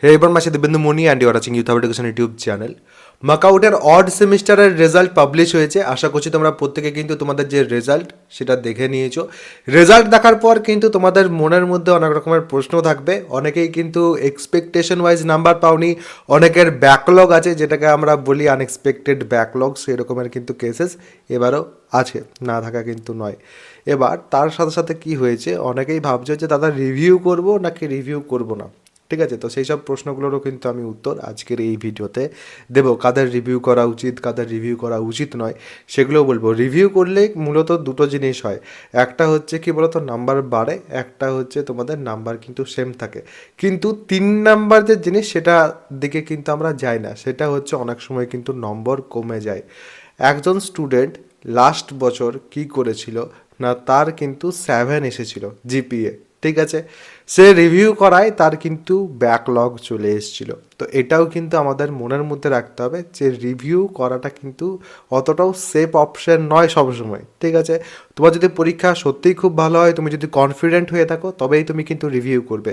Hey everyone, my Dibyendu Mani and you are watching youth education YouTube channel. মাকাউটের odd সেমিস্টারের result publish হয়েছে। আশা করছি তোমরা প্রত্যেকে কিন্তু তোমাদের যে রেজাল্ট সেটা দেখে নিয়েছো। রেজাল্ট দেখার পর কিন্তু তোমাদের মনের মধ্যে অনেক রকমের প্রশ্ন থাকবে। অনেকেই কিন্তু এক্সপেকটেশন ওয়াইজ নাম্বার পাওনি, অনেকের ব্যাকলগ আছে, যেটাকে আমরা বলি আনএক্সপেক্টেড ব্যাকলগ, সেই রকমের কিন্তু কেসেস এবারও আছে, না থাকা কিন্তু নয়। এবার তার সাথে সাথে কি হয়েছে, অনেকেই ভাবছে যে দাদা রিভিউ করব নাকি রিভিউ করব না। ঠিক আছে, তো সেই সব প্রশ্নগুলোরও কিন্তু আমি উত্তর আজকের এই ভিডিওতে দেবো। কাদের রিভিউ করা উচিত, কাদের রিভিউ করা উচিত নয়, সেগুলোও বলবো। রিভিউ করলে মূলত দুটো জিনিস হয়, একটা হচ্ছে কি বলতো নাম্বার বাড়ে, একটা হচ্ছে তোমাদের নাম্বার কিন্তু সেম থাকে। কিন্তু 3 নাম্বার যে জিনিস সেটা দিকে কিন্তু আমরা যাই না, সেটা হচ্ছে অনেক সময় কিন্তু নম্বর কমে যায়। একজন স্টুডেন্ট লাস্ট বছর কি করেছিল না, তার কিন্তু 7 এসেছিল জিপিএ। ঠিক আছে, সে রিভিউ করায় তার কিন্তু ব্যাকলগ চলে এসেছিল। তো এটাও কিন্তু আমাদের মনের মধ্যে রাখতে হবে যে রিভিউ করাটা কিন্তু অতটাও সেফ অপশন নয় সবসময়। ঠিক আছে, তোমার যদি পরীক্ষা সত্যিই খুব ভালো হয়, তুমি যদি কনফিডেন্ট হয়ে থাকো, তবেই তুমি কিন্তু রিভিউ করবে।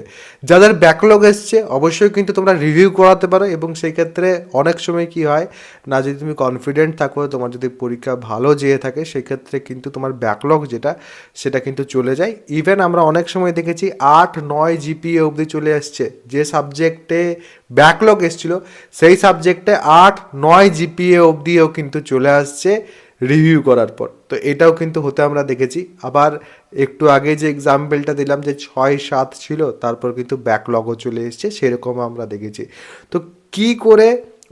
যাদের ব্যাকলগ এসছে অবশ্যই কিন্তু তোমরা রিভিউ করাতে পারো, এবং সেই ক্ষেত্রে অনেক সময় কি হয় না, যদি তুমি কনফিডেন্ট থাকো, তোমার যদি পরীক্ষা ভালো যেয়ে থাকে, সেক্ষেত্রে কিন্তু তোমার ব্যাকলগ যেটা সেটা কিন্তু চলে যায়। ইভেন আমরা অনেক সময় দেখেছি 8-9 জিপিএ অবধি চলে আসছে। যে সাবজেক্টে ব্যাকলগ এসেছিলো সেই সাবজেক্টে 8-9 জিপিএ অবধিও কিন্তু চলে আসছে রিভিউ করার পর। তো এটাও কিন্তু হতে আমরা দেখেছি। আবার একটু আগে যে এক্সাম্পলটা দিলাম যে 6-7 ছিল, তারপর কিন্তু ব্যাকলগও চলে এসছে, সেরকম আমরা দেখেছি। তো কি করে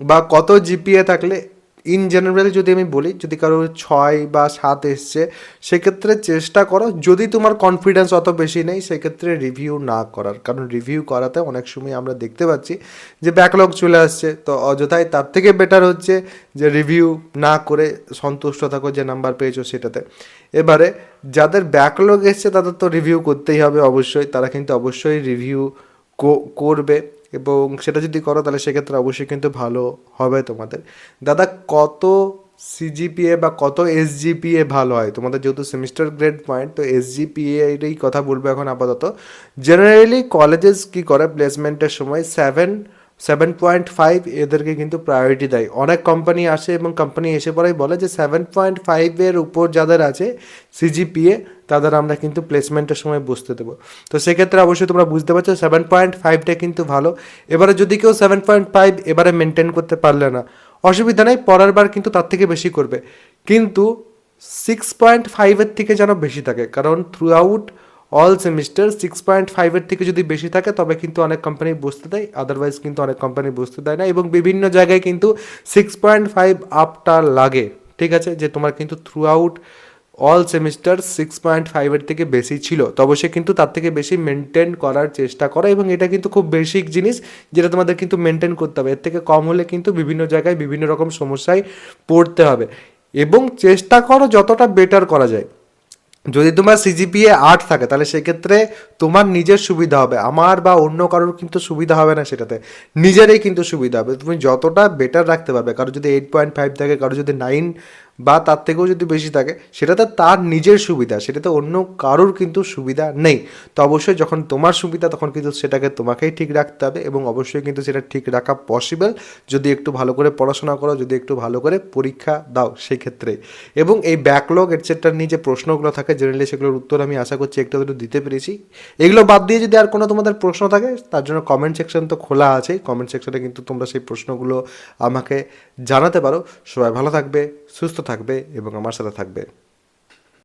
বা কত জিপিএ থাকলে, ইন জেনারেল যদি আমি বলি, যদি কারো 6 বা 7 এসছে, সেক্ষেত্রে চেষ্টা করো, যদি তোমার কনফিডেন্স অত বেশি নেই, সেক্ষেত্রে রিভিউ না করার। কারণ রিভিউ করাতে অনেক সময় আমরা দেখতে পাচ্ছি যে ব্যাকলগ চলে আসছে, তো অযথাই তার থেকে বেটার হচ্ছে যে রিভিউ না করে সন্তুষ্ট থাকো যে নাম্বার পেয়েছো সেটাতে। এবারে যাদের ব্যাকলগ এসছে তাদের তো রিভিউ করতেই হবে অবশ্যই, তারা কিন্তু অবশ্যই রিভিউ করবে, এবং সেটা যদি করো তাহলে সেক্ষেত্রে অবশ্যই কিন্তু ভালো হবে তোমাদের। দাদা কত সিজিপিএ বা কত এসজিপিএ ভালো হয় তোমাদের, যেহেতু সেমিস্টার গ্রেড পয়েন্ট, তো এসজিপিএ এরই কথা বলবো এখন আপাতত। জেনারেলি কলেজেস কি করে প্লেসমেন্টের সময় 7.5 এদেরকে কিন্তু প্রায়োরিটি দেয়। অনেক কোম্পানি আসে এবং কোম্পানি এসে পরেই বলে যে 7.5 উপর যাদের আছে সিজিপিএ, তাদের আমরা কিন্তু প্লেসমেন্টের সময় বুঝতে দেবো। তো সেক্ষেত্রে অবশ্যই তোমরা বুঝতে পারছো 7.5টা কিন্তু ভালো। এবারে যদি কেউ 7.5 এবারে মেনটেন করতে পারলে না, অসুবিধা নেই, পরের বার কিন্তু তার থেকে বেশি করবে। কিন্তু 6.5 থেকে যেন বেশি থাকে, কারণ থ্রু আউট অল সেমিস্টার 6.5 থেকে যদি বেশি থাকে তবে কিন্তু অনেক কোম্পানি বুঝতে দেয়, আদারওয়াইজ কিন্তু অনেক কোম্পানি বুঝতে দেয় না। এবং বিভিন্ন জায়গায় কিন্তু 6.5 আপটা লাগে। ঠিক আছে, যে তোমার কিন্তু থ্রু আউট অল সেমিস্টার 6.5 থেকে বেশি ছিল, তো অবশ্যই কিন্তু তার থেকে বেশি মেনটেন করার চেষ্টা করো। এবং এটা কিন্তু খুব বেসিক জিনিস, যেটা তোমাদের কিন্তু মেনটেন করতে হবে। এর থেকে কম হলে কিন্তু বিভিন্ন জায়গায় বিভিন্ন রকম সমস্যায় পড়তে হবে, এবং চেষ্টা করো যতটা বেটার করা যায়। যদি তোমার সিজিপিএ 8 থাকে তাহলে সেক্ষেত্রে তোমার নিজের সুবিধা হবে, আমার বা অন্য কারোর কিন্তু সুবিধা হবে না, সেটাতে নিজেরই কিন্তু সুবিধা হবে। তুমি যতটা বেটার রাখতে পারবে, কারো যদি 8.5 থাকে, কারো যদি 9 বা তার থেকেও যদি বেশি থাকে, সেটাতে তার নিজের সুবিধা, সেটাতে অন্য কারোর কিন্তু সুবিধা নেই। তো অবশ্যই যখন তোমার সুবিধা, তখন কিন্তু সেটাকে তোমাকেই ঠিক রাখতে হবে, এবং অবশ্যই কিন্তু সেটা ঠিক রাখা পসিবল যদি একটু ভালো করে পড়াশোনা করো, যদি একটু ভালো করে পরীক্ষা দাও সেই ক্ষেত্রে। এবং এই ব্যাকলগ এটসেট্রার নিয়ে যে প্রশ্নগুলো থাকে জেনারেলি, সেগুলোর উত্তর আমি আশা করছি একটু দিতে পেরেছি। এগুলো বাদ দিয়ে যদি আর কোনো তোমাদের প্রশ্ন থাকে, তার জন্য কমেন্ট সেকশন তো খোলা আছে, কমেন্ট সেকশনে কিন্তু তোমরা সেই প্রশ্নগুলো আমাকে জানাতে পারো। সবাই ভালো থাকবে, সুস্থ থাকবে এবং আমার সাথে থাকবে।